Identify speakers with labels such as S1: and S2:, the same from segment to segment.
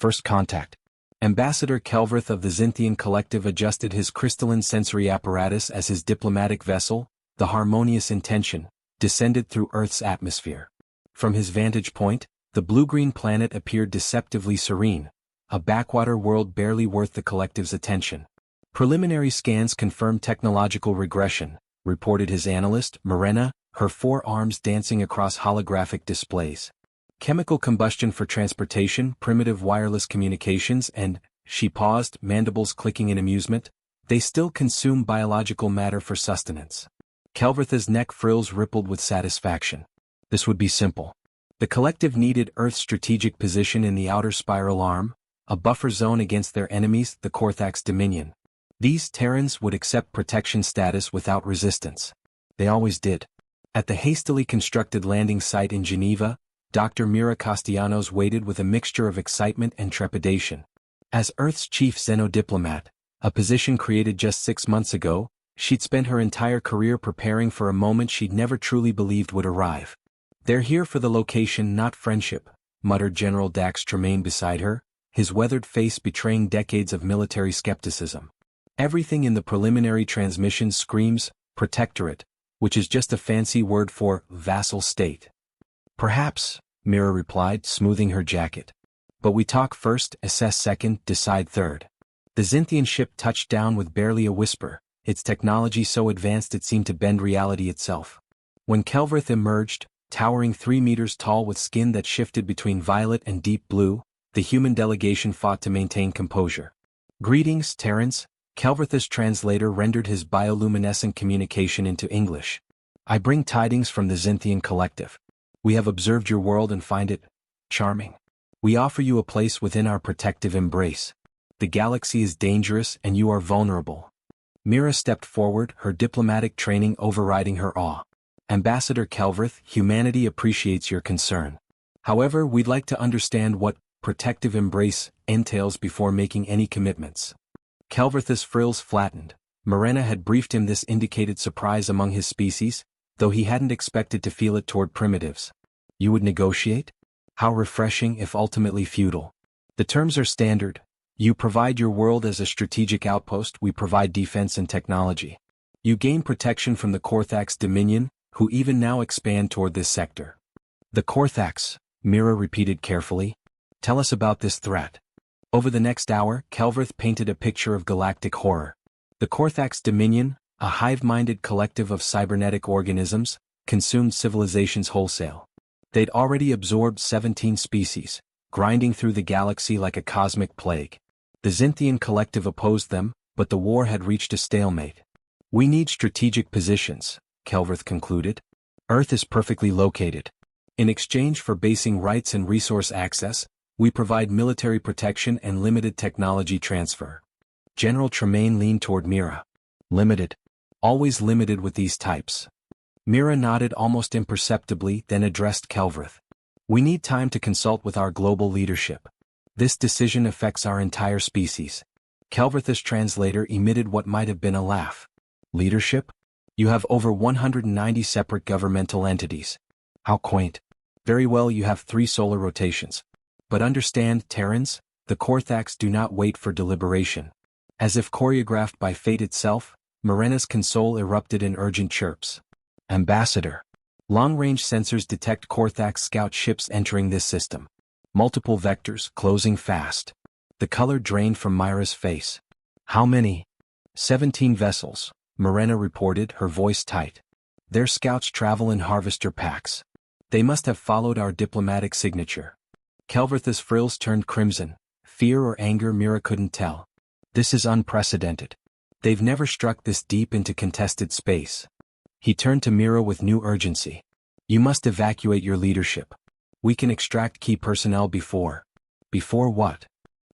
S1: First contact. Ambassador Kelvrith of the Xinthian Collective adjusted his crystalline sensory apparatus as his diplomatic vessel, the Harmonious Intention, descended through Earth's atmosphere. From his vantage point, the blue-green planet appeared deceptively serene, a backwater world barely worth the Collective's attention. Preliminary scans confirmed technological regression, reported his analyst, Morena, her 4 arms dancing across holographic displays. Chemical combustion for transportation, primitive wireless communications, and, she paused, mandibles clicking in amusement, they still consume biological matter for sustenance. Kelvrith's neck frills rippled with satisfaction. This would be simple. The Collective needed Earth's strategic position in the outer spiral arm, a buffer zone against their enemies, the Korthax Dominion. These Terrans would accept protection status without resistance. They always did. At the hastily constructed landing site in Geneva, Dr. Mira Castellanos waited with a mixture of excitement and trepidation. As Earth's chief xenodiplomat, a position created just 6 months ago, she'd spent her entire career preparing for a moment she'd never truly believed would arrive. "They're here for the location, not friendship," muttered General Dax Tremaine beside her, his weathered face betraying decades of military skepticism. Everything in the preliminary transmission screams, protectorate, which is just a fancy word for vassal state. "Perhaps," Mira replied, smoothing her jacket. "But we talk first, assess second, decide third." The Xinthian ship touched down with barely a whisper, its technology so advanced it seemed to bend reality itself. When Kelvrith emerged, towering 3 meters tall with skin that shifted between violet and deep blue, the human delegation fought to maintain composure. "Greetings, Terrans," Kelvrith's translator rendered his bioluminescent communication into English. "I bring tidings from the Xinthian Collective. We have observed your world and find it charming. We offer you a place within our protective embrace. The galaxy is dangerous and you are vulnerable." Mira stepped forward, her diplomatic training overriding her awe. "Ambassador Kelvrith, humanity appreciates your concern. However, we'd like to understand what protective embrace entails before making any commitments." Kelvrith's frills flattened. Morena had briefed him this indicated surprise among his species, though he hadn't expected to feel it toward primitives. "You would negotiate? How refreshing if ultimately futile. The terms are standard. You provide your world as a strategic outpost, we provide defense and technology. You gain protection from the Korthax Dominion, who even now expand toward this sector." "The Korthax," Mira repeated carefully. "Tell us about this threat." Over the next hour, Kelvrith painted a picture of galactic horror. The Korthax Dominion, a hive-minded collective of cybernetic organisms, consumed civilizations wholesale. They'd already absorbed 17 species, grinding through the galaxy like a cosmic plague. The Xinthian Collective opposed them, but the war had reached a stalemate. "We need strategic positions," Kelvrith concluded. "Earth is perfectly located. In exchange for basing rights and resource access, we provide military protection and limited technology transfer." General Tremaine leaned toward Mira. "Limited. Always limited with these types." Mira nodded almost imperceptibly, then addressed Kelvrith. "We need time to consult with our global leadership. This decision affects our entire species." Kelvrith's translator emitted what might have been a laugh. "Leadership? You have over 190 separate governmental entities. How quaint. Very well, you have 3 solar rotations. But understand, Terrans, the Korthax do not wait for deliberation." As if choreographed by fate itself, Morena's console erupted in urgent chirps. "Ambassador. Long-range sensors detect Korthax scout ships entering this system. Multiple vectors, closing fast." The color drained from Myra's face. "How many?" 17 vessels, Morena reported, her voice tight. "Their scouts travel in harvester packs. They must have followed our diplomatic signature." Kelvrith's frills turned crimson. Fear or anger, Mira couldn't tell. "This is unprecedented. They've never struck this deep into contested space." He turned to Mira with new urgency. "You must evacuate your leadership. We can extract key personnel before." "Before what?"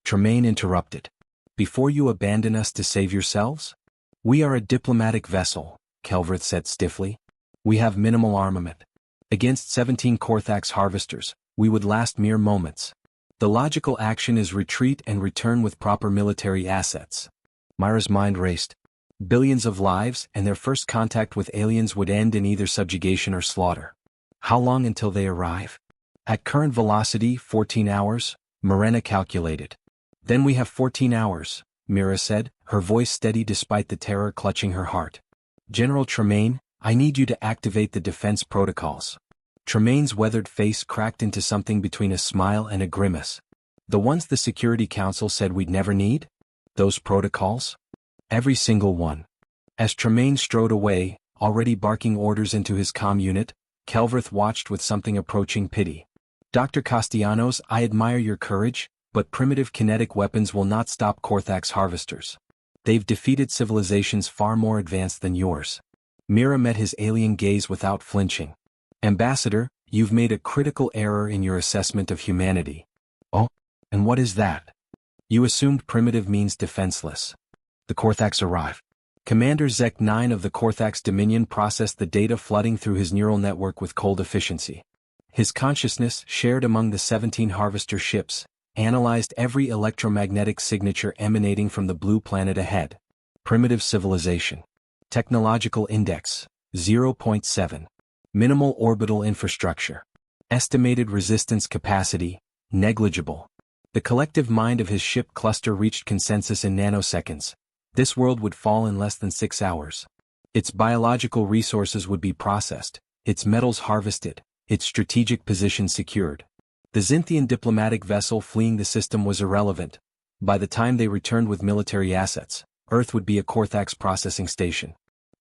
S1: Tremaine interrupted. "Before you abandon us to save yourselves?" "We are a diplomatic vessel," Kelvrith said stiffly. "We have minimal armament. Against 17 Korthax harvesters, we would last mere moments. The logical action is retreat and return with proper military assets." Myra's mind raced. Billions of lives, and their first contact with aliens would end in either subjugation or slaughter. "How long until they arrive?" "At current velocity, 14 hours, Morena calculated. Then we have 14 hours, Mira said, her voice steady despite the terror clutching her heart. General Tremaine, I need you to activate the defense protocols. Tremaine's weathered face cracked into something between a smile and a grimace. The ones the Security Council said we'd never need? Those protocols? Every single one. As Tremaine strode away, already barking orders into his comm unit, Kelvrith watched with something approaching pity. Dr. Castellanos, I admire your courage, but primitive kinetic weapons will not stop Korthak's harvesters. They've defeated civilizations far more advanced than yours. Mira met his alien gaze without flinching. Ambassador, you've made a critical error in your assessment of humanity. Oh? And what is that? You assumed primitive means defenseless. The Korthaks arrive. Commander Zek 9 of the Korthaks Dominion processed the data flooding through his neural network with cold efficiency. His consciousness, shared among the 17 harvester ships, analyzed every electromagnetic signature emanating from the blue planet ahead. Primitive civilization. Technological index, 0.7. Minimal orbital infrastructure. Estimated resistance capacity, negligible. The collective mind of his ship cluster reached consensus in nanoseconds. This world would fall in less than 6 hours. Its biological resources would be processed, its metals harvested, its strategic position secured. The Xinthian diplomatic vessel fleeing the system was irrelevant. By the time they returned with military assets, Earth would be a Korthaks processing station.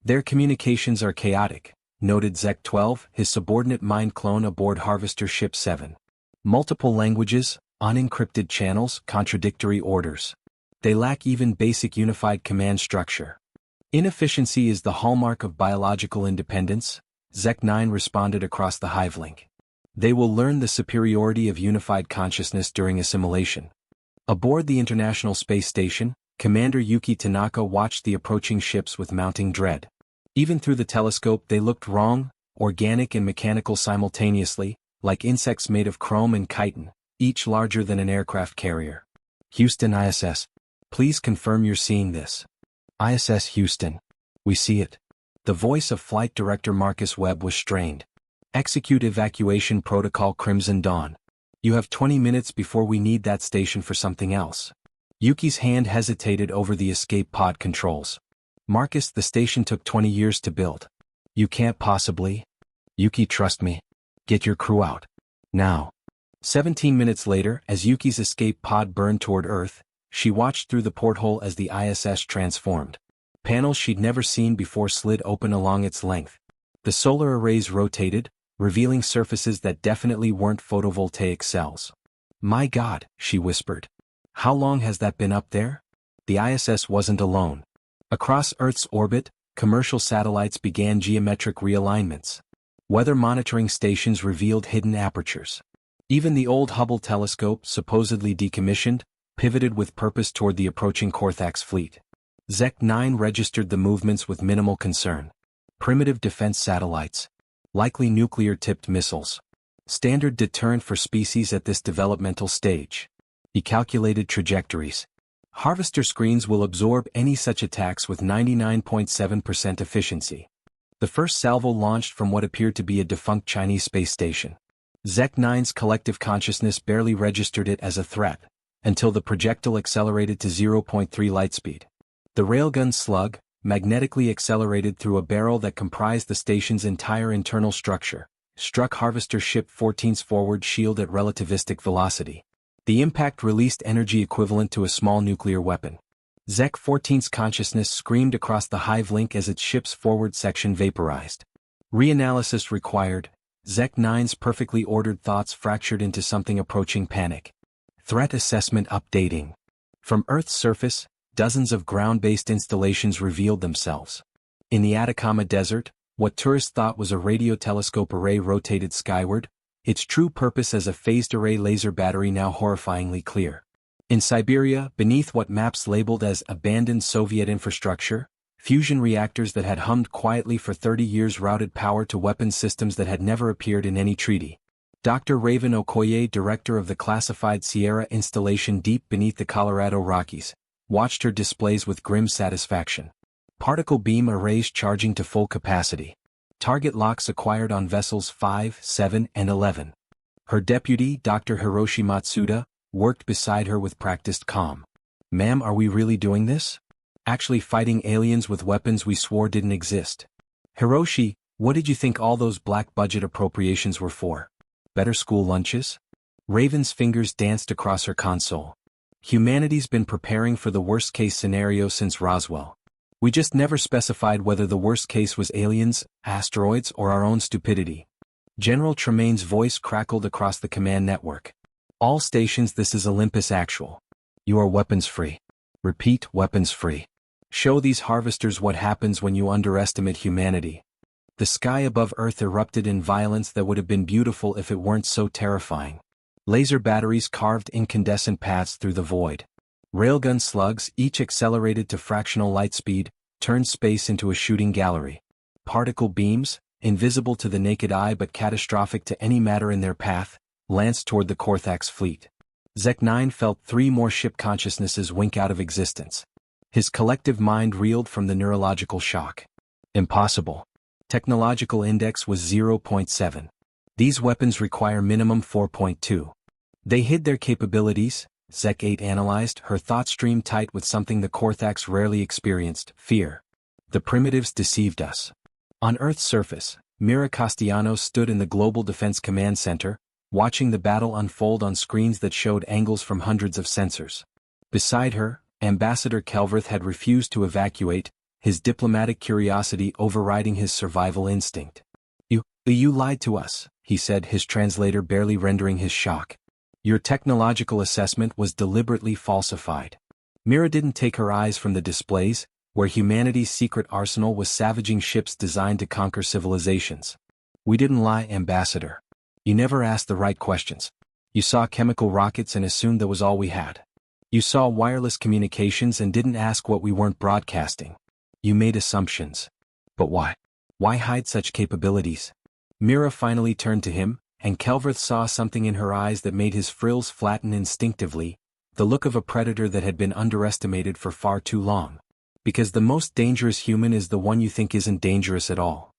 S1: Their communications are chaotic, noted Zek 12, his subordinate mind clone aboard Harvester Ship 7. Multiple languages, unencrypted channels, contradictory orders. They lack even basic unified command structure. Inefficiency is the hallmark of biological independence, Zek 9 responded across the hive link. They will learn the superiority of unified consciousness during assimilation. Aboard the International Space Station, Commander Yuki Tanaka watched the approaching ships with mounting dread. Even through the telescope they looked wrong, organic and mechanical simultaneously, like insects made of chrome and chitin, each larger than an aircraft carrier. Houston ISS. Please confirm you're seeing this. ISS Houston. We see it. The voice of Flight Director Marcus Webb was strained. Execute evacuation protocol Crimson Dawn. You have 20 minutes before we need that station for something else. Yuki's hand hesitated over the escape pod controls. Marcus, the station took 20 years to build. You can't possibly. Yuki, trust me. Get your crew out. Now. 17 minutes later, as Yuki's escape pod burned toward Earth, she watched through the porthole as the ISS transformed. Panels she'd never seen before slid open along its length. The solar arrays rotated, revealing surfaces that definitely weren't photovoltaic cells. My God, she whispered. How long has that been up there? The ISS wasn't alone. Across Earth's orbit, commercial satellites began geometric realignments. Weather monitoring stations revealed hidden apertures. Even the old Hubble telescope, supposedly decommissioned, pivoted with purpose toward the approaching Korthaks fleet. Zek 9 registered the movements with minimal concern. Primitive defense satellites. Likely nuclear-tipped missiles. Standard deterrent for species at this developmental stage. He calculated trajectories. Harvester screens will absorb any such attacks with 99.7% efficiency. The first salvo launched from what appeared to be a defunct Chinese space station. Zek 9's collective consciousness barely registered it as a threat, until the projectile accelerated to 0.3 lightspeed. The railgun slug, magnetically accelerated through a barrel that comprised the station's entire internal structure, struck Harvester Ship 14's forward shield at relativistic velocity. The impact released energy equivalent to a small nuclear weapon. Zek 14's consciousness screamed across the hive link as its ship's forward section vaporized. Reanalysis required. Zek 9's perfectly ordered thoughts fractured into something approaching panic. Threat assessment updating. From Earth's surface, dozens of ground-based installations revealed themselves. In the Atacama Desert, what tourists thought was a radio telescope array rotated skyward, its true purpose as a phased array laser battery now horrifyingly clear. In Siberia, beneath what maps labeled as abandoned Soviet infrastructure, fusion reactors that had hummed quietly for 30 years routed power to weapons systems that had never appeared in any treaty. Dr. Raven Okoye, director of the classified Sierra installation deep beneath the Colorado Rockies, watched her displays with grim satisfaction. Particle beam arrays charging to full capacity. Target locks acquired on vessels 5, 7, and 11. Her deputy, Dr. Hiroshi Matsuda, worked beside her with practiced calm. "Ma'am, are we really doing this? Actually fighting aliens with weapons we swore didn't exist? Hiroshi, what did you think all those black budget appropriations were for? Better school lunches?" Raven's fingers danced across her console. "Humanity's been preparing for the worst-case scenario since Roswell. We just never specified whether the worst case was aliens, asteroids, or our own stupidity." General Tremaine's voice crackled across the command network. "All stations, this is Olympus Actual. You are weapons-free. Repeat, weapons-free. Show these harvesters what happens when you underestimate humanity." The sky above Earth erupted in violence that would have been beautiful if it weren't so terrifying. Laser batteries carved incandescent paths through the void. Railgun slugs, each accelerated to fractional light speed, turned space into a shooting gallery. Particle beams, invisible to the naked eye but catastrophic to any matter in their path, lanced toward the Korthax fleet. Zek-9 felt 3 more ship consciousnesses wink out of existence. His collective mind reeled from the neurological shock. Impossible. Technological index was 0.7. These weapons require minimum 4.2. They hid their capabilities, Zek-8 analyzed, her thought stream tight with something the Korthax rarely experienced, fear. The primitives deceived us. On Earth's surface, Mira Castellanos stood in the Global Defense Command Center, watching the battle unfold on screens that showed angles from hundreds of sensors. Beside her, Ambassador Kelverth had refused to evacuate, his diplomatic curiosity overriding his survival instinct. You lied to us," he said, his translator barely rendering his shock. "Your technological assessment was deliberately falsified." Mira didn't take her eyes from the displays, where humanity's secret arsenal was savaging ships designed to conquer civilizations. "We didn't lie, Ambassador. You never asked the right questions. You saw chemical rockets and assumed that was all we had. You saw wireless communications and didn't ask what we weren't broadcasting. You made assumptions. But why? Why hide such capabilities?" Mira finally turned to him, and Kelverth saw something in her eyes that made his frills flatten instinctively, the look of a predator that had been underestimated for far too long. "Because the most dangerous human is the one you think isn't dangerous at all."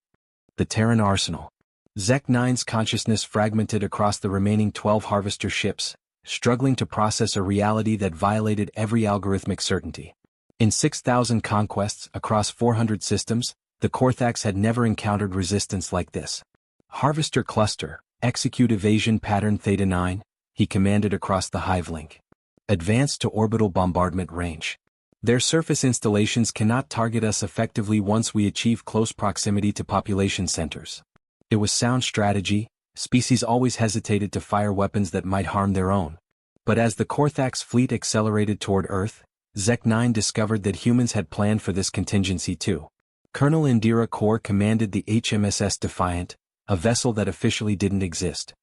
S1: The Terran arsenal. Zek-9's consciousness fragmented across the remaining 12 harvester ships, struggling to process a reality that violated every algorithmic certainty. In 6,000 conquests across 400 systems, the Korthax had never encountered resistance like this. "Harvester cluster, execute evasion pattern Theta-9, he commanded across the hive link. "Advance to orbital bombardment range. Their surface installations cannot target us effectively once we achieve close proximity to population centers." It was sound strategy. Species always hesitated to fire weapons that might harm their own. But as the Korthax fleet accelerated toward Earth, Zek-9 discovered that humans had planned for this contingency too. Colonel Indira Kaur commanded the HMSS Defiant, a vessel that officially didn't exist.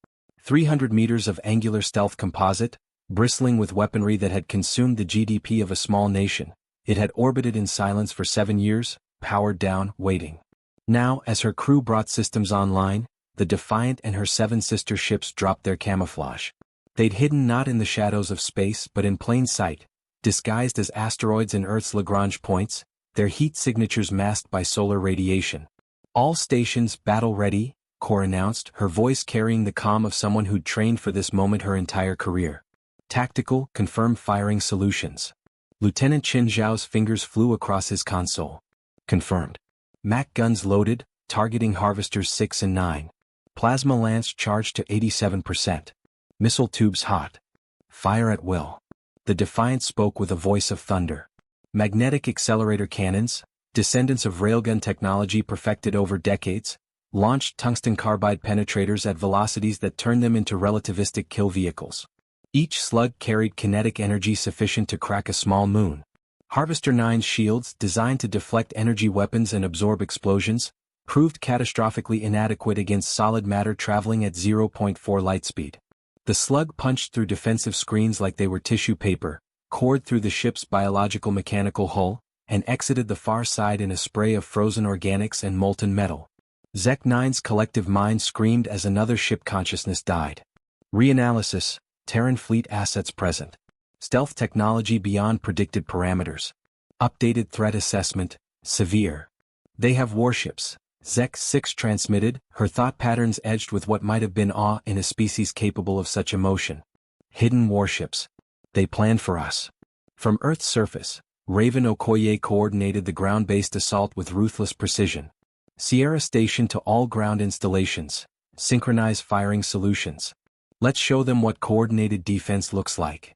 S1: 300 meters of angular stealth composite, bristling with weaponry that had consumed the GDP of a small nation, it had orbited in silence for 7 years, powered down, waiting. Now, as her crew brought systems online, the Defiant and her 7 sister ships dropped their camouflage. They'd hidden not in the shadows of space but in plain sight, disguised as asteroids in Earth's Lagrange points, their heat signatures masked by solar radiation. "All stations battle-ready," Kaur announced, her voice carrying the calm of someone who'd trained for this moment her entire career. "Tactical, confirmed firing solutions." Lieutenant Qin Zhao's fingers flew across his console. "Confirmed. Mac guns loaded, targeting harvesters 6 and 9. Plasma lance charged to 87%. Missile tubes hot. Fire at will." The Defiant spoke with a voice of thunder. Magnetic accelerator cannons, descendants of railgun technology perfected over decades, launched tungsten carbide penetrators at velocities that turned them into relativistic kill vehicles. Each slug carried kinetic energy sufficient to crack a small moon. Harvester 9's shields, designed to deflect energy weapons and absorb explosions, proved catastrophically inadequate against solid matter traveling at 0.4 light speed. The slug punched through defensive screens like they were tissue paper, cored through the ship's biological mechanical hull, and exited the far side in a spray of frozen organics and molten metal. Zek-9's collective mind screamed as another ship consciousness died. Reanalysis, Terran fleet assets present. Stealth technology beyond predicted parameters. Updated threat assessment, severe. They have warships, Zek-6 transmitted, her thought patterns edged with what might have been awe in a species capable of such emotion. Hidden warships. They planned for us. From Earth's surface, Raven Okoye coordinated the ground-based assault with ruthless precision. Sierra Station to all ground installations. Synchronize firing solutions. Let's show them what coordinated defense looks like.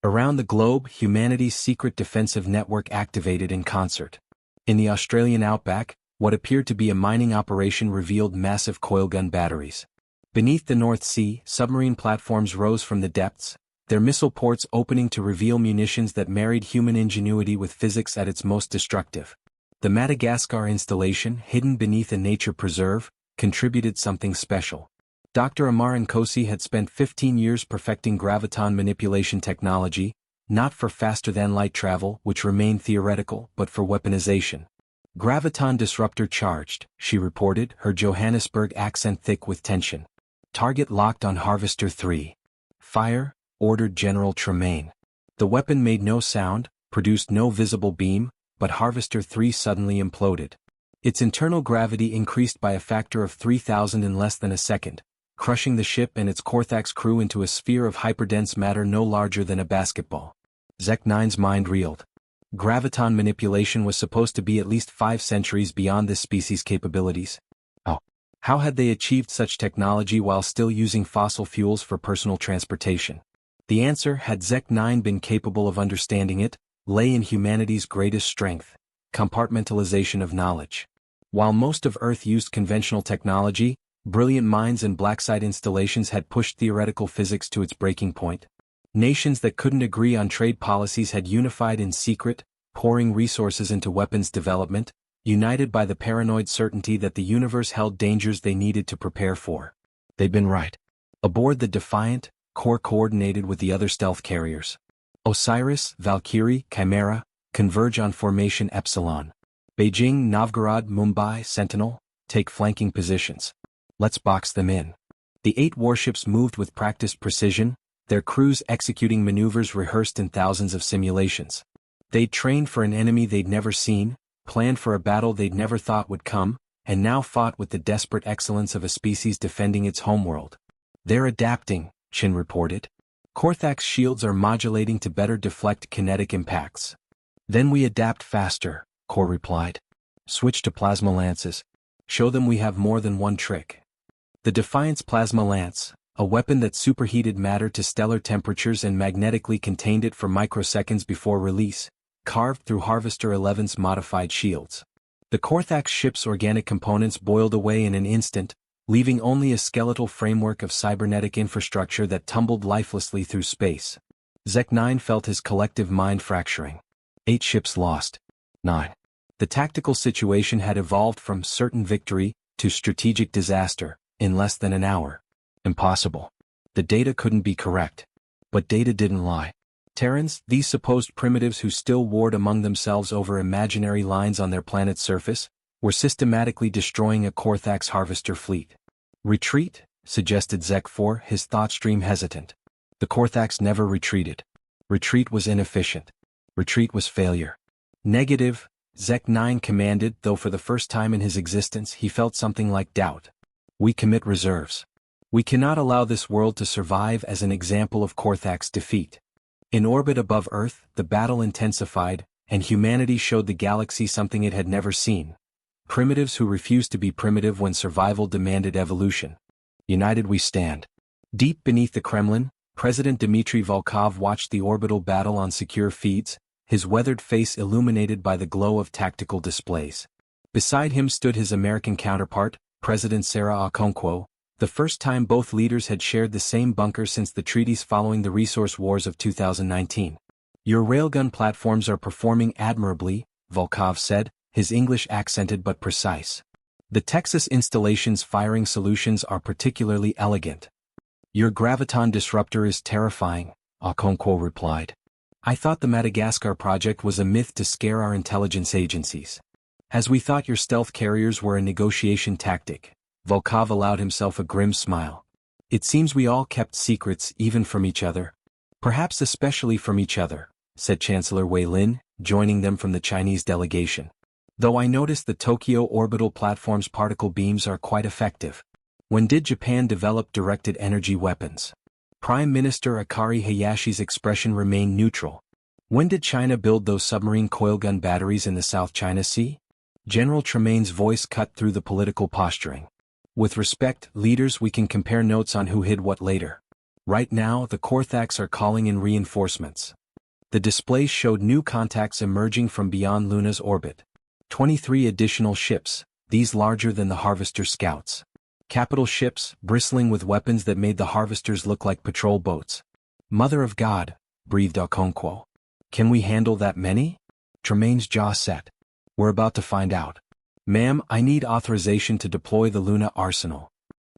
S1: Around the globe, humanity's secret defensive network activated in concert. In the Australian outback, what appeared to be a mining operation revealed massive coilgun batteries. Beneath the North Sea, submarine platforms rose from the depths, their missile ports opening to reveal munitions that married human ingenuity with physics at its most destructive. The Madagascar installation, hidden beneath a nature preserve, contributed something special. Dr. Amar Nkosi had spent 15 years perfecting graviton manipulation technology, not for faster-than-light travel, which remained theoretical, but for weaponization. Graviton disruptor charged, she reported, her Johannesburg accent thick with tension. Target locked on Harvester 3. Fire, ordered General Tremaine. The weapon made no sound, produced no visible beam, but Harvester 3 suddenly imploded. Its internal gravity increased by a factor of 3,000 in less than a second, crushing the ship and its Corthax crew into a sphere of hyperdense matter no larger than a basketball. Zek-9's mind reeled. Graviton manipulation was supposed to be at least 5 centuries beyond this species' capabilities. Oh. How had they achieved such technology while still using fossil fuels for personal transportation? The answer, had Zek-9 been capable of understanding it, lay in humanity's greatest strength: compartmentalization of knowledge. While most of Earth used conventional technology, brilliant minds and blacksite installations had pushed theoretical physics to its breaking point. Nations that couldn't agree on trade policies had unified in secret, pouring resources into weapons development, united by the paranoid certainty that the universe held dangers they needed to prepare for. They'd been right. Aboard the Defiant, core coordinated with the other stealth carriers. Osiris, Valkyrie, Chimera, converge on formation Epsilon. Beijing, Novgorod, Mumbai, Sentinel, take flanking positions. Let's box them in. The 8 warships moved with practiced precision, their crews executing maneuvers rehearsed in thousands of simulations. They'd trained for an enemy they'd never seen, planned for a battle they'd never thought would come, and now fought with the desperate excellence of a species defending its homeworld. They're adapting, Chin reported. Corthax shields are modulating to better deflect kinetic impacts. Then we adapt faster, Core replied. Switch to plasma lances. Show them we have more than one trick. The Defiant's plasma lance, a weapon that superheated matter to stellar temperatures and magnetically contained it for microseconds before release, carved through Harvester 11's modified shields. The Corthax ship's organic components boiled away in an instant, leaving only a skeletal framework of cybernetic infrastructure that tumbled lifelessly through space. Zek-9 felt his collective mind fracturing. 8 ships lost. 9. The tactical situation had evolved from certain victory to strategic disaster in less than an hour. Impossible. The data couldn't be correct. But data didn't lie. Terrans, these supposed primitives who still warred among themselves over imaginary lines on their planet's surface, were systematically destroying a Corthax harvester fleet. Retreat, suggested Zek-4, his thought stream hesitant. The Corthax never retreated. Retreat was inefficient. Retreat was failure. Negative, Zek-9 commanded, though for the first time in his existence he felt something like doubt. We commit reserves. We cannot allow this world to survive as an example of Corthax defeat. In orbit above Earth, the battle intensified, and humanity showed the galaxy something it had never seen. Primitives who refused to be primitive when survival demanded evolution. United we stand. Deep beneath the Kremlin, President Dmitry Volkov watched the orbital battle on secure feeds, his weathered face illuminated by the glow of tactical displays. Beside him stood his American counterpart, President Sarah Okonkwo, the first time both leaders had shared the same bunker since the treaties following the resource wars of 2019. Your railgun platforms are performing admirably, Volkov said, his English accented but precise. The Texas installation's firing solutions are particularly elegant. Your graviton disruptor is terrifying, Okonkwo replied. I thought the Madagascar project was a myth to scare our intelligence agencies. As we thought your stealth carriers were a negotiation tactic, Volkov allowed himself a grim smile. It seems we all kept secrets even from each other. Perhaps especially from each other, said Chancellor Wei Lin, joining them from the Chinese delegation. Though I noticed the Tokyo orbital platform's particle beams are quite effective. When did Japan develop directed energy weapons? Prime Minister Akari Hayashi's expression remained neutral. When did China build those submarine coilgun batteries in the South China Sea? General Tremaine's voice cut through the political posturing. With respect, leaders, we can compare notes on who hid what later. Right now, the Korthaks are calling in reinforcements. The displays showed new contacts emerging from beyond Luna's orbit. 23 additional ships, these larger than the Harvester scouts. Capital ships, bristling with weapons that made the Harvesters look like patrol boats. Mother of God, breathed Okonkwo. Can we handle that many? Tremaine's jaw set. We're about to find out. Ma'am, I need authorization to deploy the Luna Arsenal.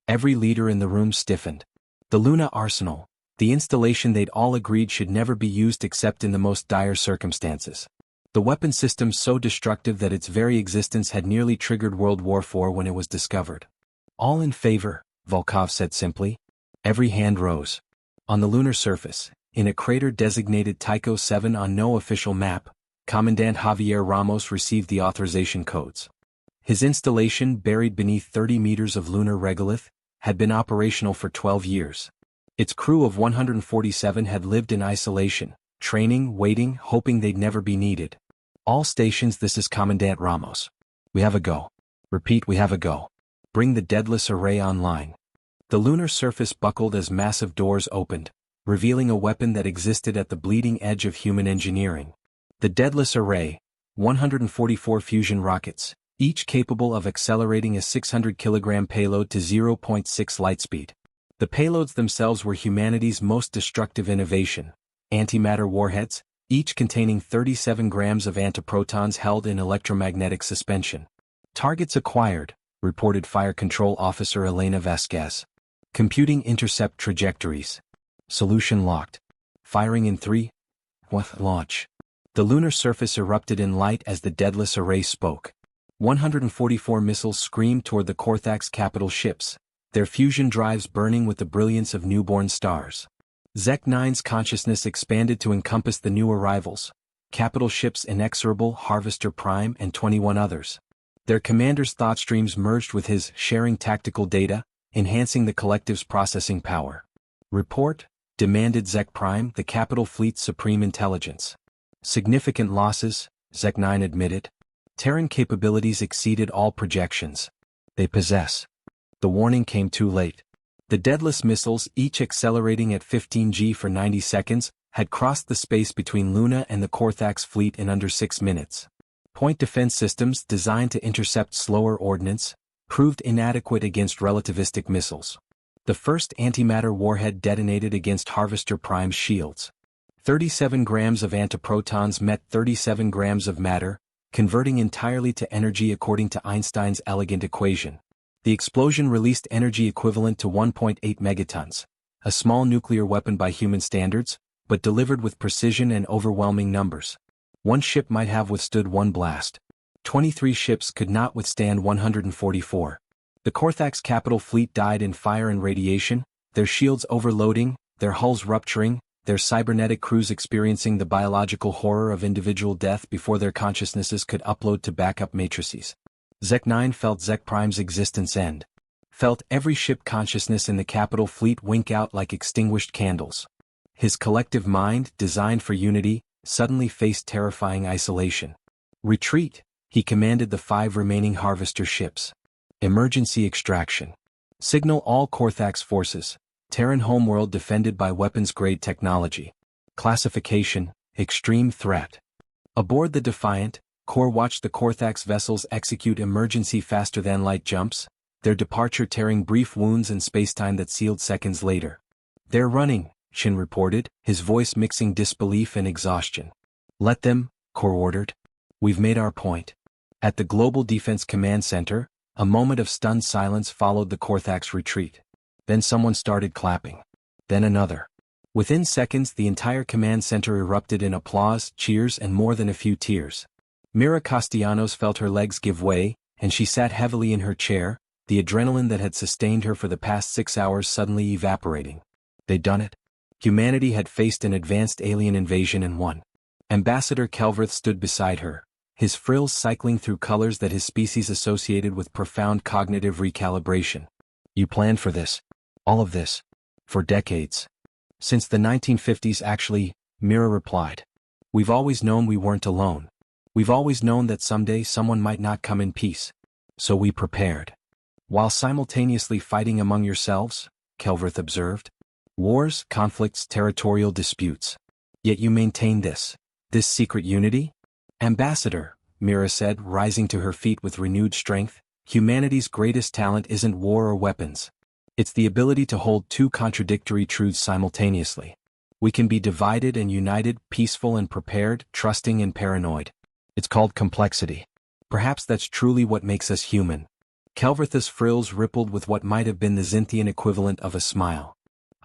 S1: Every leader in the room stiffened. The Luna Arsenal, the installation they'd all agreed should never be used except in the most dire circumstances. The weapon system so destructive that its very existence had nearly triggered World War IV when it was discovered. All in favor, Volkov said simply. Every hand rose. On the lunar surface, in a crater designated Tycho 7 on no official map, Commandant Javier Ramos received the authorization codes. His installation, buried beneath 30 meters of lunar regolith, had been operational for 12 years. Its crew of 147 had lived in isolation, training, waiting, hoping they'd never be needed. All stations, this is Commandant Ramos. We have a go. Repeat, we have a go. Bring the Deadless Array online. The lunar surface buckled as massive doors opened, revealing a weapon that existed at the bleeding edge of human engineering. The Deadless Array, 144 fusion rockets, each capable of accelerating a 600-kilogram payload to 0.6 lightspeed. The payloads themselves were humanity's most destructive innovation, antimatter warheads, each containing 37 grams of antiprotons held in electromagnetic suspension. Targets acquired, reported Fire Control Officer Elena Vasquez. Computing intercept trajectories. Solution locked. Firing in 3. Launch. The lunar surface erupted in light as the Deadless Array spoke. 144 missiles screamed toward the Korthak's capital ships, their fusion drives burning with the brilliance of newborn stars. Zek-9's consciousness expanded to encompass the new arrivals, capital ships Inexorable, Harvester Prime, and 21 others. Their commander's thought streams merged with his, sharing tactical data, enhancing the collective's processing power. Report, demanded Zek Prime, the capital fleet's supreme intelligence. Significant losses, Zek-9 admitted. Terran capabilities exceeded all projections. They possess. The warning came too late. The Deadless missiles, each accelerating at 15 G for 90 seconds, had crossed the space between Luna and the Korthak's fleet in under 6 minutes. Point defense systems, designed to intercept slower ordnance, proved inadequate against relativistic missiles. The first antimatter warhead detonated against Harvester Prime's shields. 37 grams of antiprotons met 37 grams of matter, converting entirely to energy according to Einstein's elegant equation. The explosion released energy equivalent to 1.8 megatons, a small nuclear weapon by human standards, but delivered with precision and overwhelming numbers. One ship might have withstood one blast. 23 ships could not withstand 144. The Korthak's capital fleet died in fire and radiation, their shields overloading, their hulls rupturing, their cybernetic crews experiencing the biological horror of individual death before their consciousnesses could upload to backup matrices. Zek-9 felt Zek Prime's existence end. Felt every ship consciousness in the capital fleet wink out like extinguished candles. His collective mind, designed for unity, suddenly faced terrifying isolation. Retreat, he commanded the 5 remaining Harvester ships. Emergency extraction. Signal all Korthak's forces. Terran homeworld defended by weapons-grade technology. Classification, extreme threat. Aboard the Defiant, Kor watched the Korthak's vessels execute emergency faster-than-light jumps, their departure tearing brief wounds in spacetime that sealed seconds later. They're running, Shin reported, his voice mixing disbelief and exhaustion. Let them, Kor ordered. We've made our point. At the Global Defense Command Center, a moment of stunned silence followed the Korthak's retreat. Then someone started clapping. Then another. Within seconds, the entire command center erupted in applause, cheers, and more than a few tears. Mira Castellanos felt her legs give way, and she sat heavily in her chair, the adrenaline that had sustained her for the past 6 hours suddenly evaporating. They'd done it. Humanity had faced an advanced alien invasion and won. Ambassador Kelvrith stood beside her, his frills cycling through colors that his species associated with profound cognitive recalibration. You planned for this. All of this. For decades. Since the 1950s actually, Mira replied. We've always known we weren't alone. We've always known that someday someone might not come in peace. So we prepared. While simultaneously fighting among yourselves, Kelvrith observed. Wars, conflicts, territorial disputes. Yet you maintain this secret unity? Ambassador, Mira said, rising to her feet with renewed strength, humanity's greatest talent isn't war or weapons. It's the ability to hold two contradictory truths simultaneously. We can be divided and united, peaceful and prepared, trusting and paranoid. It's called complexity. Perhaps that's truly what makes us human. Kelvrith's frills rippled with what might have been the Xinthian equivalent of a smile.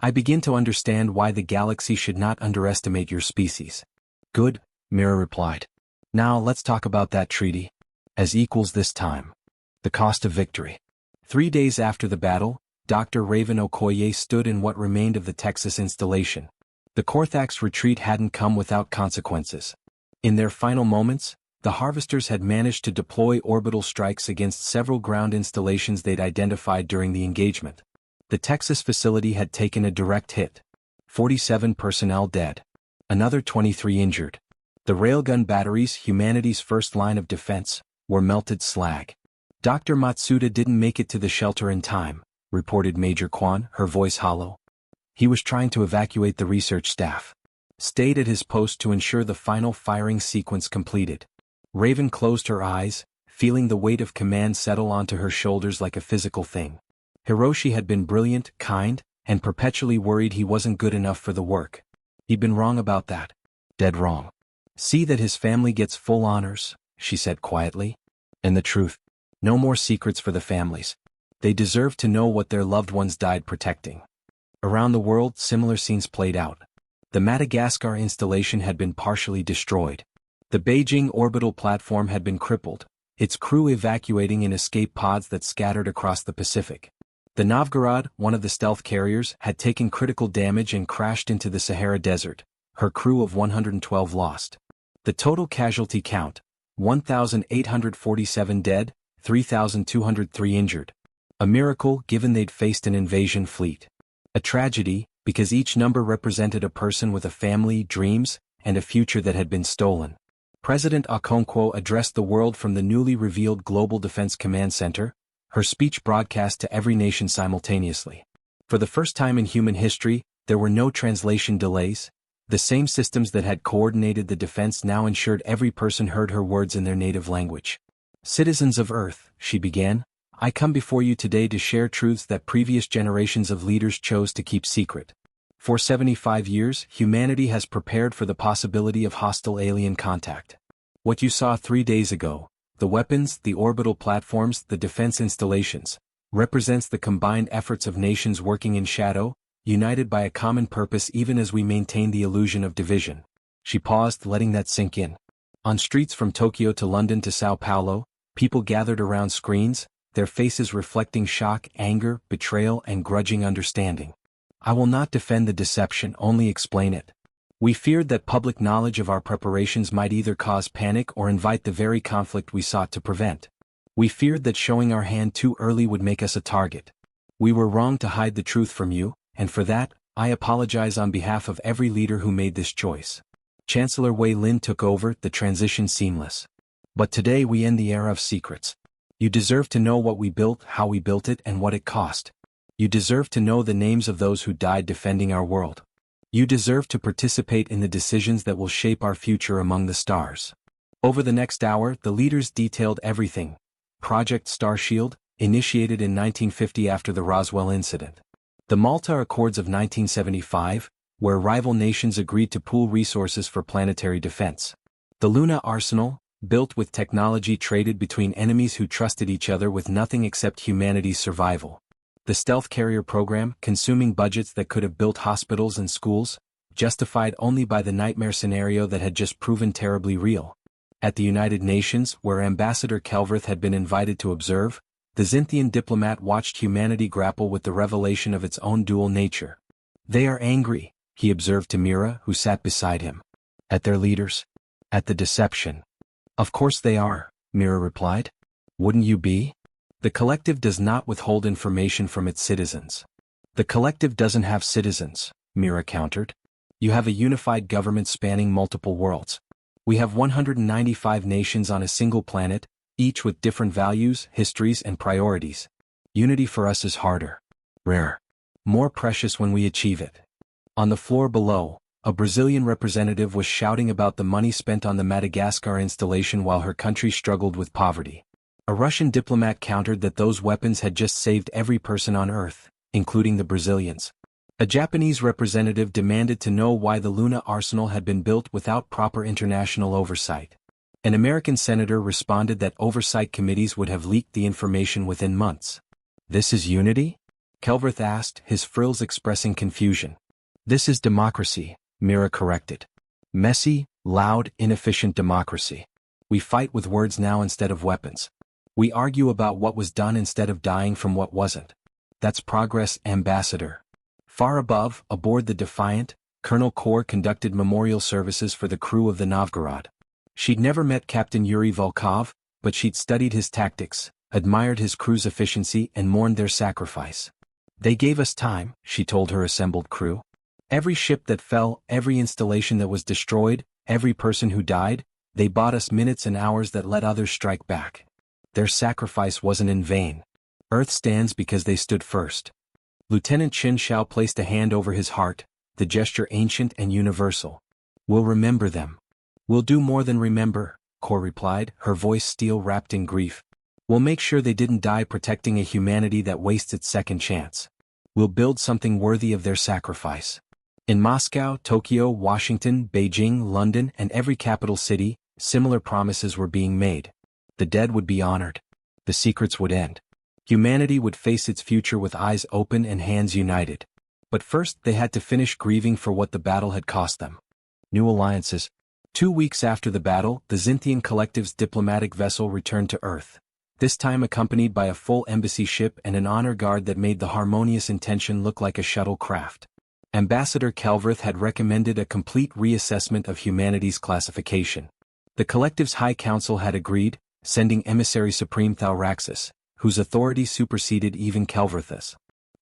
S1: I begin to understand why the galaxy should not underestimate your species. Good, Mira replied. Now let's talk about that treaty. As equals this time. The cost of victory. 3 days after the battle, Dr. Raven Okoye stood in what remained of the Texas installation. The Korthak's retreat hadn't come without consequences. In their final moments, the Harvesters had managed to deploy orbital strikes against several ground installations they'd identified during the engagement. The Texas facility had taken a direct hit. 47 personnel dead. Another 23 injured. The railgun batteries, humanity's first line of defense, were melted slag. Dr. Matsuda didn't make it to the shelter in time, reported Major Kwan, her voice hollow. He was trying to evacuate the research staff. Stayed at his post to ensure the final firing sequence completed. Raven closed her eyes, feeling the weight of command settle onto her shoulders like a physical thing. Hiroshi had been brilliant, kind, and perpetually worried he wasn't good enough for the work. He'd been wrong about that. Dead wrong. See that his family gets full honors, she said quietly. And the truth. No more secrets for the families. They deserve to know what their loved ones died protecting. Around the world, similar scenes played out. The Madagascar installation had been partially destroyed. The Beijing orbital platform had been crippled, its crew evacuating in escape pods that scattered across the Pacific. The Novgorod, one of the stealth carriers, had taken critical damage and crashed into the Sahara Desert, her crew of 112 lost. The total casualty count, 1,847 dead, 3,203 injured. A miracle given they'd faced an invasion fleet. A tragedy, because each number represented a person with a family, dreams, and a future that had been stolen. President Okonkwo addressed the world from the newly revealed Global Defense Command Center, her speech broadcast to every nation simultaneously. For the first time in human history, there were no translation delays. The same systems that had coordinated the defense now ensured every person heard her words in their native language. Citizens of Earth, she began, I come before you today to share truths that previous generations of leaders chose to keep secret. For 75 years, humanity has prepared for the possibility of hostile alien contact. What you saw 3 days ago, the weapons, the orbital platforms, the defense installations, represents the combined efforts of nations working in shadow, united by a common purpose even as we maintain the illusion of division. She paused, letting that sink in. On streets from Tokyo to London to Sao Paulo, people gathered around screens, their faces reflecting shock, anger, betrayal, and grudging understanding. I will not defend the deception, only explain it. We feared that public knowledge of our preparations might either cause panic or invite the very conflict we sought to prevent. We feared that showing our hand too early would make us a target. We were wrong to hide the truth from you, and for that, I apologize on behalf of every leader who made this choice. Chancellor Wei Lin took over, the transition seamless. But today we end the era of secrets. You deserve to know what we built, how we built it, and what it cost. You deserve to know the names of those who died defending our world. You deserve to participate in the decisions that will shape our future among the stars. Over the next hour, the leaders detailed everything. Project Starshield, initiated in 1950 after the Roswell incident. The Malta Accords of 1975, where rival nations agreed to pool resources for planetary defense. The Luna Arsenal, built with technology traded between enemies who trusted each other with nothing except humanity's survival. The stealth carrier program, consuming budgets that could have built hospitals and schools, justified only by the nightmare scenario that had just proven terribly real. At the United Nations, where Ambassador Kelvrith had been invited to observe, the Xinthian diplomat watched humanity grapple with the revelation of its own dual nature. They are angry, he observed to Mira, who sat beside him. At their leaders? At the deception. Of course they are, Mira replied. Wouldn't you be? The collective does not withhold information from its citizens. The collective doesn't have citizens, Mira countered. You have a unified government spanning multiple worlds. We have 195 nations on a single planet, each with different values, histories, and priorities. Unity for us is harder, rarer, more precious when we achieve it. On the floor below, a Brazilian representative was shouting about the money spent on the Madagascar installation while her country struggled with poverty. A Russian diplomat countered that those weapons had just saved every person on Earth, including the Brazilians. A Japanese representative demanded to know why the Luna arsenal had been built without proper international oversight. An American senator responded that oversight committees would have leaked the information within months. This is unity? Kelvrith asked, his frills expressing confusion. This is democracy, Mira corrected. Messy, loud, inefficient democracy. We fight with words now instead of weapons. We argue about what was done instead of dying from what wasn't. That's progress, Ambassador. Far above, aboard the Defiant, Colonel Kaur conducted memorial services for the crew of the Novgorod. She'd never met Captain Yuri Volkov, but she'd studied his tactics, admired his crew's efficiency, and mourned their sacrifice. They gave us time, she told her assembled crew. Every ship that fell, every installation that was destroyed, every person who died, they bought us minutes and hours that let others strike back. Their sacrifice wasn't in vain. Earth stands because they stood first. Lieutenant Chin Shao placed a hand over his heart, the gesture ancient and universal. We'll remember them. We'll do more than remember, Kaur replied, her voice steel wrapped in grief. We'll make sure they didn't die protecting a humanity that wastes its second chance. We'll build something worthy of their sacrifice. In Moscow, Tokyo, Washington, Beijing, London, and every capital city, similar promises were being made. The dead would be honored. The secrets would end. Humanity would face its future with eyes open and hands united. But first they had to finish grieving for what the battle had cost them. New alliances. 2 weeks after the battle, the Zintian Collective's diplomatic vessel returned to Earth, this time accompanied by a full embassy ship and an honor guard that made the harmonious intention look like a shuttle craft. Ambassador Kelvrith had recommended a complete reassessment of humanity's classification. The Collective's High Council had agreed, sending Emissary Supreme Thauraxis, whose authority superseded even Kelvrith's.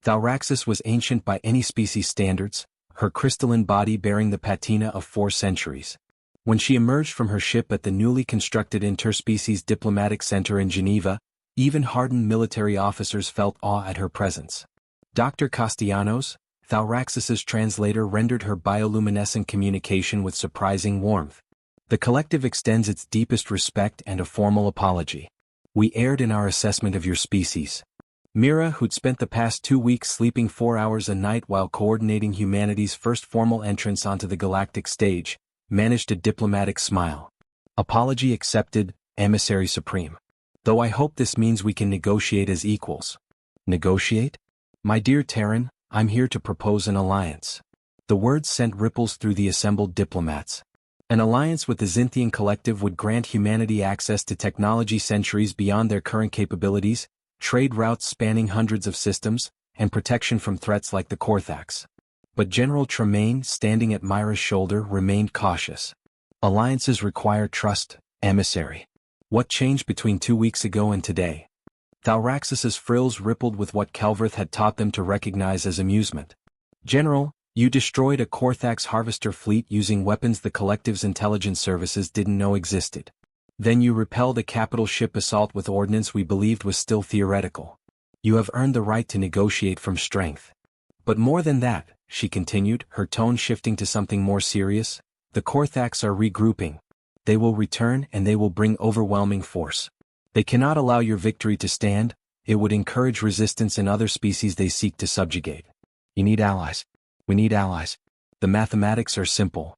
S1: Thauraxis was ancient by any species standards, her crystalline body bearing the patina of 4 centuries. When she emerged from her ship at the newly constructed Interspecies Diplomatic Center in Geneva, even hardened military officers felt awe at her presence. Dr. Castellanos, Thauraxis's translator, rendered her bioluminescent communication with surprising warmth. The Collective extends its deepest respect and a formal apology. We erred in our assessment of your species. Mira, who'd spent the past 2 weeks sleeping 4 hours a night while coordinating humanity's first formal entrance onto the galactic stage, managed a diplomatic smile. Apology accepted, Emissary Supreme. Though I hope this means we can negotiate as equals. Negotiate? My dear Terran, I'm here to propose an alliance. The words sent ripples through the assembled diplomats. An alliance with the Zintian Collective would grant humanity access to technology centuries beyond their current capabilities, trade routes spanning hundreds of systems, and protection from threats like the Korthax. But General Tremaine, standing at Myra's shoulder, remained cautious. Alliances require trust, Emissary. What changed between 2 weeks ago and today? Thauraxis's frills rippled with what Kelvrith had taught them to recognize as amusement. General, you destroyed a Korthax harvester fleet using weapons the Collective's intelligence services didn't know existed. Then you repelled a capital ship assault with ordnance we believed was still theoretical. You have earned the right to negotiate from strength. But more than that, she continued, her tone shifting to something more serious, the Korthax are regrouping. They will return and they will bring overwhelming force. They cannot allow your victory to stand, it would encourage resistance in other species they seek to subjugate. You need allies. We need allies. The mathematics are simple.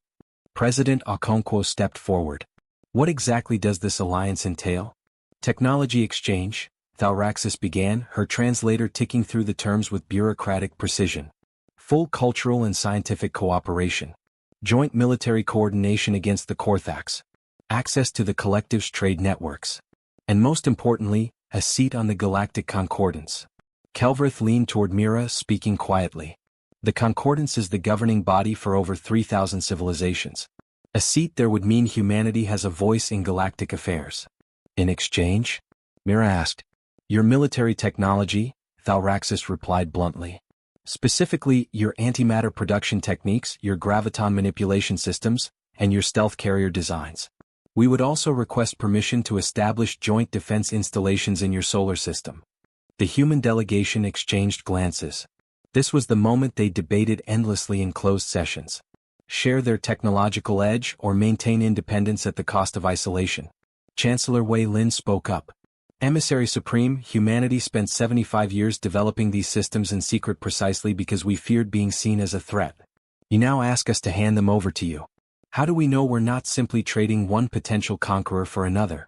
S1: President Okonkwo stepped forward. What exactly does this alliance entail? Technology exchange, Thauraxis began, her translator ticking through the terms with bureaucratic precision. Full cultural and scientific cooperation. Joint military coordination against the Korthax. Access to the Collective's trade networks. And most importantly, a seat on the Galactic Concordance. Kelvrith leaned toward Mira, speaking quietly. The Concordance is the governing body for over 3,000 civilizations. A seat there would mean humanity has a voice in galactic affairs. In exchange? Mira asked. Your military technology, Thauraxis replied bluntly. Specifically, your antimatter production techniques, your graviton manipulation systems, and your stealth carrier designs. We would also request permission to establish joint defense installations in your solar system. The human delegation exchanged glances. This was the moment they debated endlessly in closed sessions. Share their technological edge or maintain independence at the cost of isolation. Chancellor Wei Lin spoke up. Emissary Supreme, humanity spent 75 years developing these systems in secret precisely because we feared being seen as a threat. You now ask us to hand them over to you. How do we know we're not simply trading one potential conqueror for another?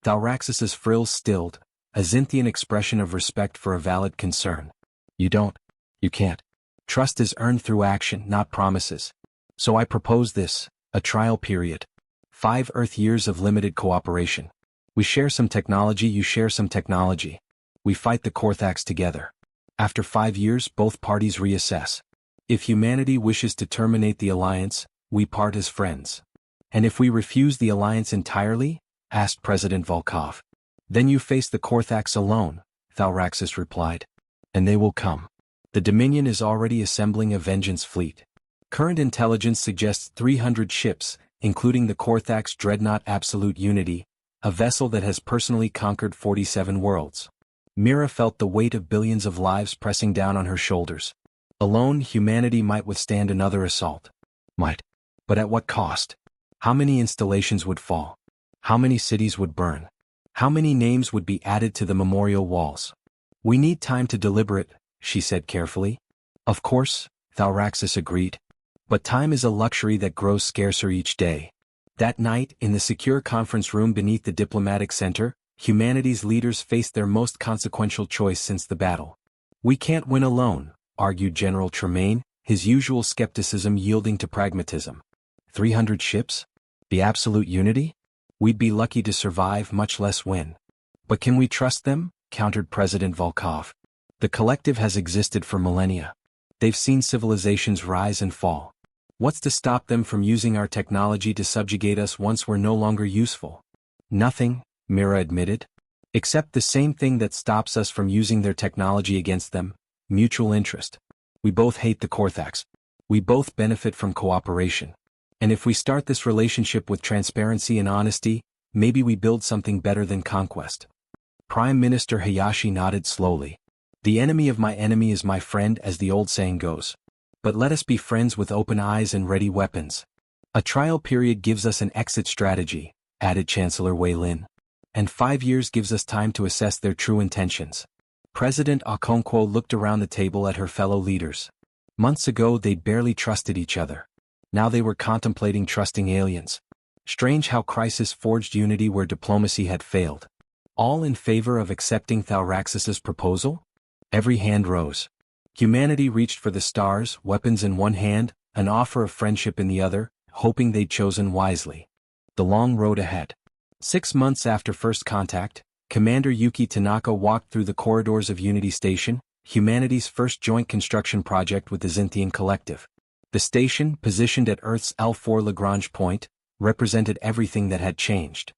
S1: Thalraxus's frills stilled, a Xinthian expression of respect for a valid concern. You don't. You can't. Trust is earned through action, not promises. So I propose this, a trial period. 5 Earth years of limited cooperation. We share some technology, you share some technology. We fight the Korthax together. After 5 years, both parties reassess. If humanity wishes to terminate the alliance, we part as friends. And if we refuse the alliance entirely? Asked President Volkov. Then you face the Korthax alone, Thalraxus replied. And they will come. The Dominion is already assembling a vengeance fleet. Current intelligence suggests 300 ships, including the Korthax dreadnought Absolute Unity, a vessel that has personally conquered 47 worlds. Mira felt the weight of billions of lives pressing down on her shoulders. Alone, humanity might withstand another assault. Might. But at what cost? How many installations would fall? How many cities would burn? How many names would be added to the memorial walls? We need time to deliberate, she said carefully. Of course, Thalraxus agreed. But time is a luxury that grows scarcer each day. That night, in the secure conference room beneath the diplomatic center, humanity's leaders faced their most consequential choice since the battle. We can't win alone, argued General Tremaine, his usual skepticism yielding to pragmatism. 300 ships? The Absolute Unity? We'd be lucky to survive, much less win. But can we trust them? Countered President Volkov. The collective has existed for millennia. They've seen civilizations rise and fall. What's to stop them from using our technology to subjugate us once we're no longer useful? Nothing, Mira admitted. Except the same thing that stops us from using their technology against them: mutual interest. We both hate the Korthax. We both benefit from cooperation. And if we start this relationship with transparency and honesty, maybe we build something better than conquest. Prime Minister Hayashi nodded slowly. The enemy of my enemy is my friend, as the old saying goes. But let us be friends with open eyes and ready weapons. A trial period gives us an exit strategy, added Chancellor Wei Lin. And 5 years gives us time to assess their true intentions. President Okonkwo looked around the table at her fellow leaders. Months ago they'd barely trusted each other. Now they were contemplating trusting aliens. Strange how crisis forged unity where diplomacy had failed. All in favor of accepting Thalraxus's proposal? Every hand rose. Humanity reached for the stars, weapons in one hand, an offer of friendship in the other, hoping they'd chosen wisely. The long road ahead. 6 months after first contact, Commander Yuki Tanaka walked through the corridors of Unity Station, humanity's first joint construction project with the Xinthian Collective. The station, positioned at Earth's L4 Lagrange point, represented everything that had changed.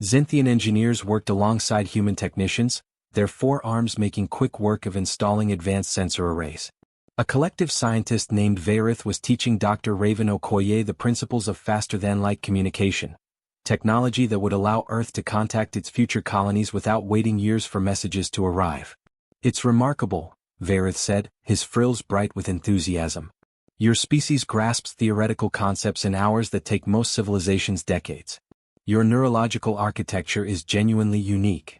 S1: Xinthian engineers worked alongside human technicians, their 4 arms making quick work of installing advanced sensor arrays. A collective scientist named Vairith was teaching Dr. Raven Okoye the principles of faster-than-light communication, technology that would allow Earth to contact its future colonies without waiting years for messages to arrive. It's remarkable, Vairith said, his frills bright with enthusiasm. Your species grasps theoretical concepts in hours that take most civilizations decades. Your neurological architecture is genuinely unique.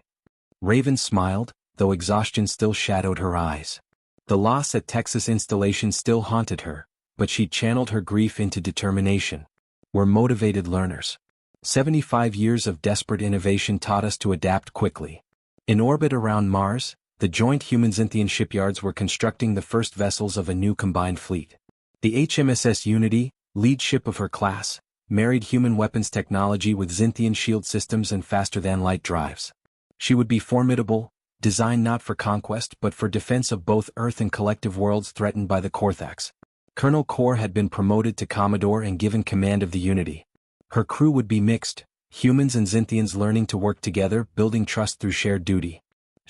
S1: Raven smiled, though exhaustion still shadowed her eyes. The loss at Texas installation still haunted her, but she channeled her grief into determination. We're motivated learners. 75 years of desperate innovation taught us to adapt quickly. In orbit around Mars, the joint human-Xinthian shipyards were constructing the first vessels of a new combined fleet. The HMSS Unity, lead ship of her class, married human weapons technology with Xinthian shield systems and faster-than-light drives. She would be formidable, designed not for conquest but for defense of both Earth and collective worlds threatened by the Korthax. Colonel Kor had been promoted to Commodore and given command of the Unity. Her crew would be mixed, humans and Xinthians learning to work together, building trust through shared duty.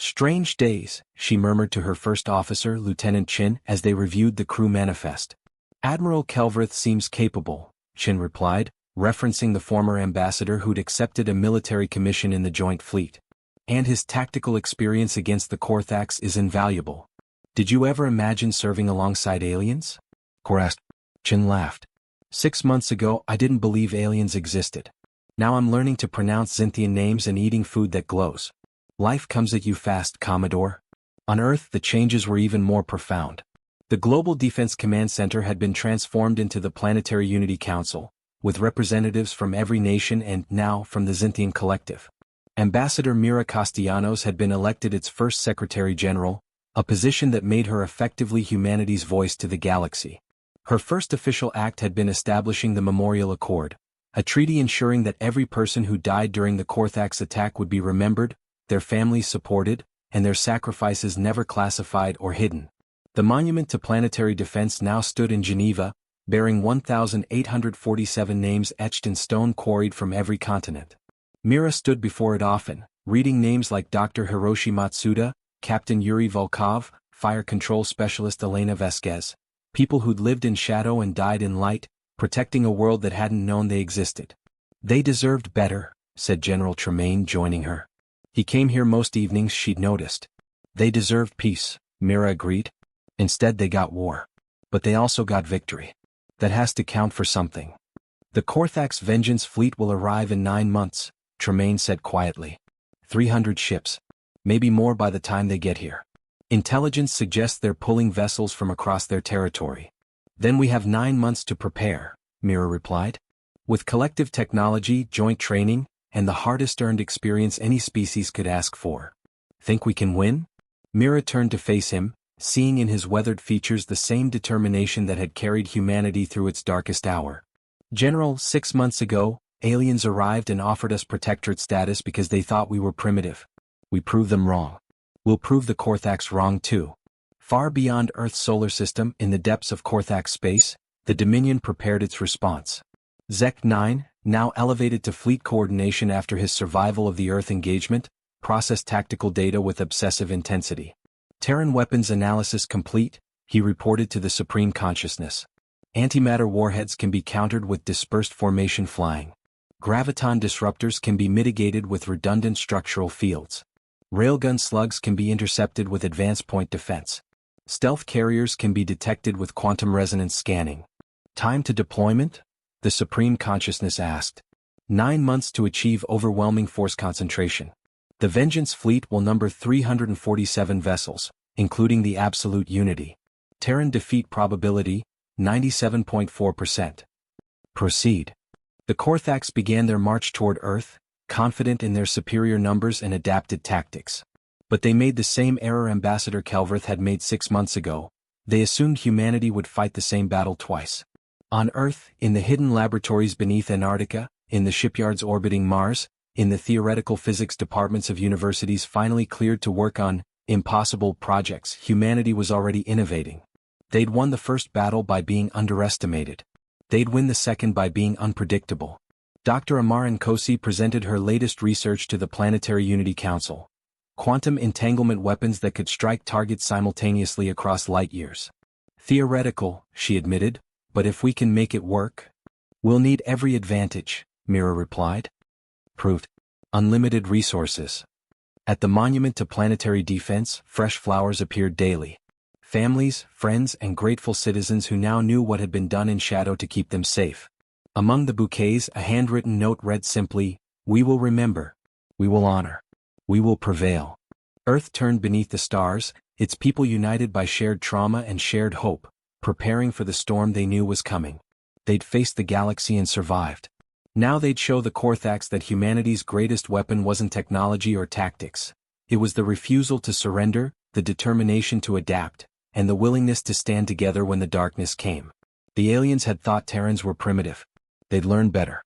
S1: Strange days, she murmured to her first officer, Lieutenant Chin, as they reviewed the crew manifest. Admiral Kelvrith seems capable, Chin replied, referencing the former ambassador who'd accepted a military commission in the Joint Fleet. And his tactical experience against the Korthax is invaluable. Did you ever imagine serving alongside aliens? Kor asked. Chin laughed. 6 months ago I didn't believe aliens existed. Now I'm learning to pronounce Xinthian names and eating food that glows. Life comes at you fast, Commodore. On Earth the changes were even more profound. The Global Defense Command Center had been transformed into the Planetary Unity Council, with representatives from every nation and, now, from the Xinthian Collective. Ambassador Mira Castellanos had been elected its first Secretary General, a position that made her effectively humanity's voice to the galaxy. Her first official act had been establishing the Memorial Accord, a treaty ensuring that every person who died during the Korthax attack would be remembered, their families supported, and their sacrifices never classified or hidden. The monument to planetary defense now stood in Geneva, bearing 1,847 names etched in stone quarried from every continent. Mira stood before it often, reading names like Dr. Hiroshi Matsuda, Captain Yuri Volkov, Fire Control Specialist Elena Vasquez, people who'd lived in shadow and died in light, protecting a world that hadn't known they existed. They deserved better, said General Tremaine, joining her. He came here most evenings, she'd noticed. They deserved peace, Mira agreed. Instead they got war. But they also got victory. That has to count for something. The Korthax Vengeance fleet will arrive in 9 months, Tremaine said quietly. 300 ships. Maybe more by the time they get here. Intelligence suggests they're pulling vessels from across their territory. Then we have 9 months to prepare, Mira replied. With collective technology, joint training, and the hardest-earned experience any species could ask for. Think we can win? Mira turned to face him, seeing in his weathered features the same determination that had carried humanity through its darkest hour. General, 6 months ago, aliens arrived and offered us protectorate status because they thought we were primitive. We proved them wrong. We'll prove the Korthax wrong too. Far beyond Earth's solar system, in the depths of Korthax space, the Dominion prepared its response. Zek 9, now elevated to fleet coordination after his survival of the Earth engagement, processed tactical data with obsessive intensity. Terran weapons analysis complete, he reported to the Supreme Consciousness. Antimatter warheads can be countered with dispersed formation flying. Graviton disruptors can be mitigated with redundant structural fields. Railgun slugs can be intercepted with advanced point defense. Stealth carriers can be detected with quantum resonance scanning. Time to deployment? The Supreme Consciousness asked. 9 months to achieve overwhelming force concentration. The Vengeance fleet will number 347 vessels, including the Absolute Unity. Terran defeat probability, 97.4%. Proceed. The Korthax began their march toward Earth, confident in their superior numbers and adapted tactics. But they made the same error Ambassador Kelvrith had made 6 months ago. They assumed humanity would fight the same battle twice. On Earth, in the hidden laboratories beneath Antarctica, in the shipyards orbiting Mars, in the theoretical physics departments of universities finally cleared to work on impossible projects, humanity was already innovating. They'd won the first battle by being underestimated. They'd win the second by being unpredictable. Dr. Amar Nkosi presented her latest research to the Planetary Unity Council. Quantum entanglement weapons that could strike targets simultaneously across light years. Theoretical, she admitted, but if we can make it work, we'll need every advantage, Mira replied. Proved. Unlimited resources. At the Monument to Planetary Defense, fresh flowers appeared daily. Families, friends, and grateful citizens who now knew what had been done in shadow to keep them safe. Among the bouquets, a handwritten note read simply, "We will remember. We will honor. We will prevail." Earth turned beneath the stars, its people united by shared trauma and shared hope, preparing for the storm they knew was coming. They'd faced the galaxy and survived. Now they'd show the Korthax that humanity's greatest weapon wasn't technology or tactics. It was the refusal to surrender, the determination to adapt, and the willingness to stand together when the darkness came. The aliens had thought Terrans were primitive. They'd learned better.